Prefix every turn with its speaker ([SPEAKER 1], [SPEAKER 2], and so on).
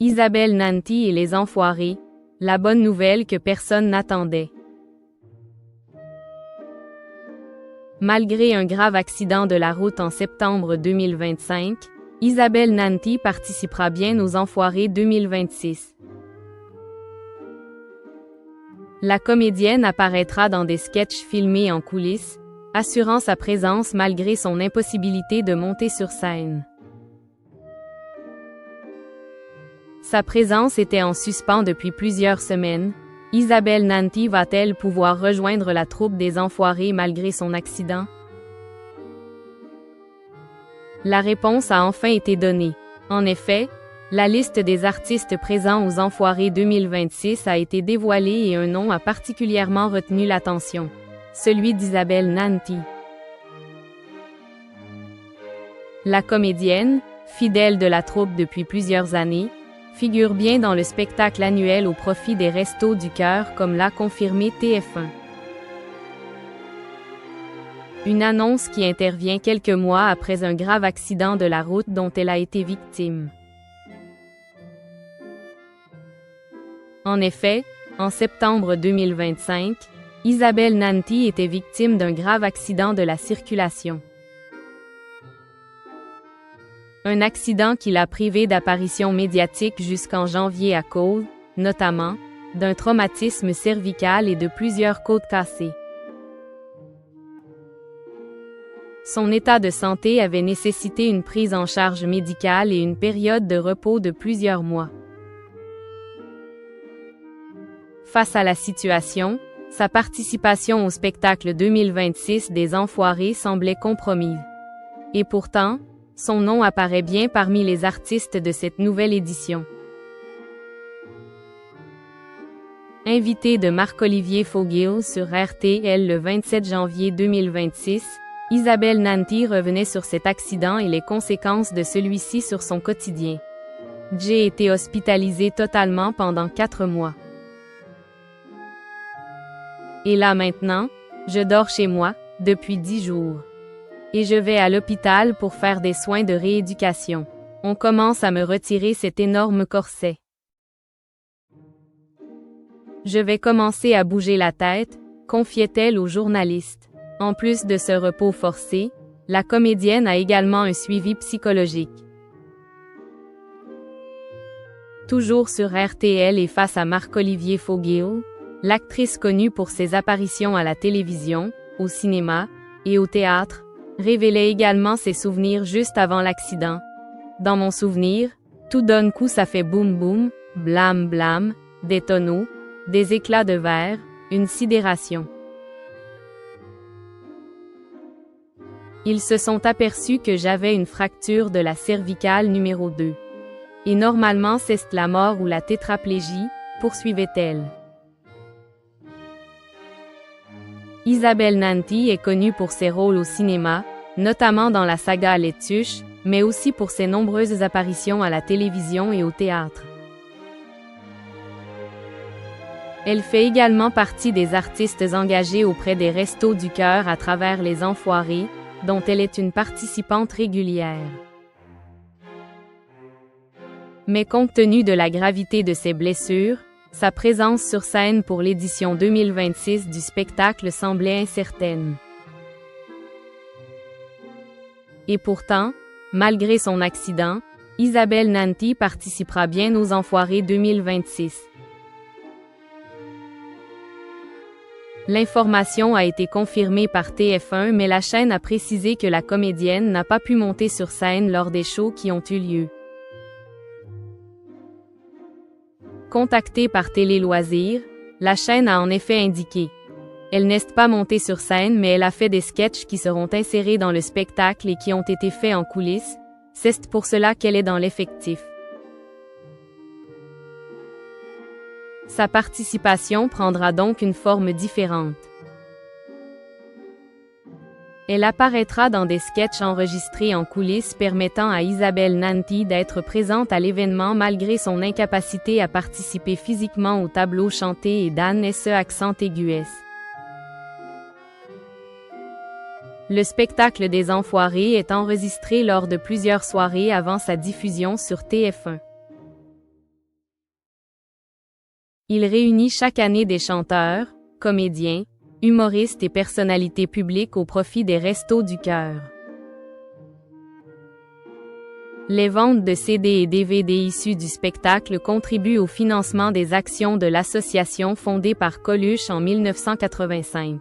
[SPEAKER 1] Isabelle Nanty et les Enfoirés, la bonne nouvelle que personne n'attendait. Malgré un grave accident de la route en septembre 2025, Isabelle Nanty participera bien aux Enfoirés 2026. La comédienne apparaîtra dans des sketchs filmés en coulisses, assurant sa présence malgré son impossibilité de monter sur scène. Sa présence était en suspens depuis plusieurs semaines. Isabelle Nanty va-t-elle pouvoir rejoindre la troupe des Enfoirés malgré son accident? La réponse a enfin été donnée. En effet, la liste des artistes présents aux Enfoirés 2026 a été dévoilée et un nom a particulièrement retenu l'attention. Celui d'Isabelle Nanty. La comédienne, fidèle de la troupe depuis plusieurs années, figure bien dans le spectacle annuel au profit des Restos du Cœur comme l'a confirmé TF1. Une annonce qui intervient quelques mois après un grave accident de la route dont elle a été victime. En effet, en septembre 2025, Isabelle Nanty était victime d'un grave accident de la circulation. Un accident qui l'a privée d'apparitions médiatiques jusqu'en janvier à cause, notamment, d'un traumatisme cervical et de plusieurs côtes cassées. Son état de santé avait nécessité une prise en charge médicale et une période de repos de plusieurs mois. Face à la situation, sa participation au spectacle 2026 des Enfoirés semblait compromise. Et pourtant, son nom apparaît bien parmi les artistes de cette nouvelle édition. Invité de Marc-Olivier Fogiel sur RTL le 27 janvier 2026, Isabelle Nanty revenait sur cet accident et les conséquences de celui-ci sur son quotidien. J'ai été hospitalisée totalement pendant 4 mois. Et là maintenant, je dors chez moi, depuis 10 jours. Et je vais à l'hôpital pour faire des soins de rééducation. On commence à me retirer cet énorme corset. Je vais commencer à bouger la tête, confiait-elle aux journalistes. En plus de ce repos forcé, la comédienne a également un suivi psychologique. Toujours sur RTL et face à Marc-Olivier Fogiel, l'actrice connue pour ses apparitions à la télévision, au cinéma et au théâtre, révélait également ses souvenirs juste avant l'accident. Dans mon souvenir, tout d'un coup ça fait boum boum, blam blam, des tonneaux, des éclats de verre, une sidération. Ils se sont aperçus que j'avais une fracture de la cervicale numéro 2. Et normalement c'est la mort ou la tétraplégie, poursuivait-elle. Isabelle Nanty est connue pour ses rôles au cinéma, notamment dans la saga Les Tuches, mais aussi pour ses nombreuses apparitions à la télévision et au théâtre. Elle fait également partie des artistes engagés auprès des Restos du Cœur à travers les Enfoirés, dont elle est une participante régulière. Mais compte tenu de la gravité de ses blessures, sa présence sur scène pour l'édition 2026 du spectacle semblait incertaine. Et pourtant, malgré son accident, Isabelle Nanty participera bien aux Enfoirés 2026. L'information a été confirmée par TF1 mais la chaîne a précisé que la comédienne n'a pas pu monter sur scène lors des shows qui ont eu lieu. Contactée par Télé Loisirs, la chaîne a en effet indiqué. Elle n'est pas montée sur scène mais elle a fait des sketchs qui seront insérés dans le spectacle et qui ont été faits en coulisses, c'est pour cela qu'elle est dans l'effectif. Sa participation prendra donc une forme différente. Elle apparaîtra dans des sketchs enregistrés en coulisses permettant à Isabelle Nanty d'être présente à l'événement malgré son incapacité à participer physiquement au tableau chanté et Dan S. accent aigu S. Le spectacle des Enfoirés est enregistré lors de plusieurs soirées avant sa diffusion sur TF1. Il réunit chaque année des chanteurs, comédiens, humoristes et personnalités publiques au profit des Restos du Cœur. Les ventes de CD et DVD issus du spectacle contribuent au financement des actions de l'association fondée par Coluche en 1985.